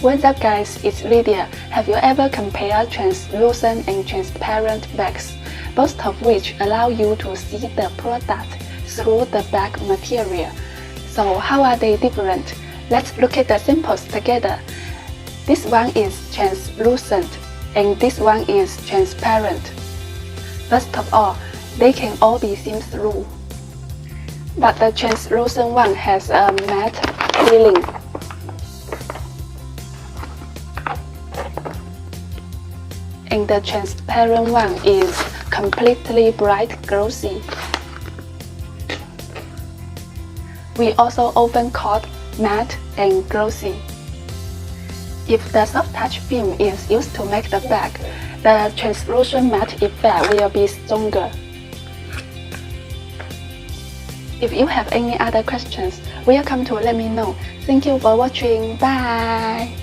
What's up guys, it's Lydia. Have you ever compared translucent and transparent bags, both of which allow you to see the product through the bag material? So how are they different? Let's look at the samples together. This one is translucent and this one is transparent. First of all, they can all be seen through. But the translucent one has a matte feeling. And the transparent one is completely bright glossy. We also often call matte and glossy. If the soft touch film is used to make the bag, the translucent matte effect will be stronger. If you have any other questions, welcome to let me know. Thank you for watching. Bye!